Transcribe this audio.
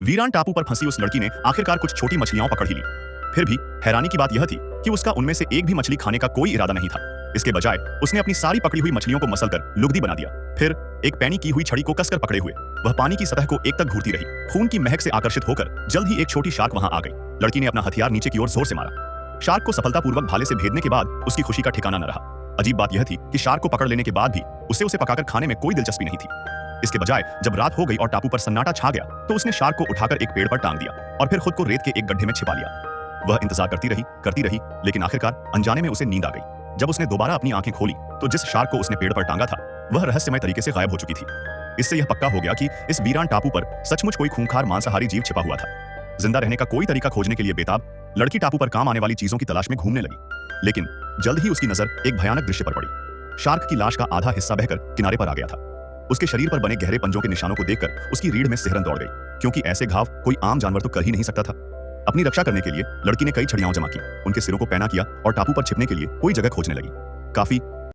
वीरान टापू पर फंसी उस लड़की ने आखिरकार कुछ छोटी मछलियां पकड़ ही ली। फिर भी हैरानी की बात यह थी कि उसका उनमें से एक भी मछली खाने का कोई इरादा नहीं था। इसके बजाय उसने अपनी सारी पकड़ी हुई मछलियों को मसलकर लुगदी बना दिया। फिर एक पैनी की हुई छड़ी को कसकर पकड़े हुए वह पानी की सतह को एक तक घूरती रही। खून की महक से आकर्षित होकर जल्द ही एक छोटी शार्क वहां आ गई। लड़की ने अपना हथियार नीचे की ओर जोर से मारा। शार्क को सफलतापूर्वक भाले से भेदने के बाद उसकी खुशी का ठिकाना न रहा। अजीब बात यह थी कि शार्क को पकड़ लेने के बाद भी उसे पकाकर खाने में कोई दिलचस्पी नहीं थी। इसके बजाय जब रात हो गई और टापू पर सन्नाटा छा गया तो उसने शार्क को उठाकर एक पेड़ पर टांग दिया और फिर खुद को रेत के एक गड्ढे में छिपा लिया। वह इंतजार करती रही, लेकिन आखिरकार अनजाने में उसे नींद आ गई। जब उसने दोबारा अपनी आंखें खोली तो जिस शार्क को उसने पेड़ पर टांगा था वह रहस्यमय तरीके से गायब हो चुकी थी। इससे यह पक्का हो गया कि इस वीरान टापू पर सचमुच कोई खूंखार मांसाहारी जीव छिपा हुआ था। जिंदा रहने का कोई तरीका खोजने के लिए बेताब लड़की टापू पर काम आने वाली चीजों की तलाश में घूमने लगी। लेकिन जल्द ही उसकी नजर एक भयानक दृश्य पर पड़ी। शार्क की लाश का आधा हिस्सा बहकर किनारे पर आ गया था। उसके शरीर पर बने गहरे पंजों के निशानों को देखकर उसकी रीढ़ में सिहरन दौड़ गई, क्योंकि ऐसे घाव कोई आम जानवर तो कर ही नहीं सकता था। अपनी रक्षा करने के लिए लड़की ने कई छड़ियां जमा की, उनके सिरों को पैना किया और टापू पर छिपने के लिए कोई जगह खोजने लगी। काफी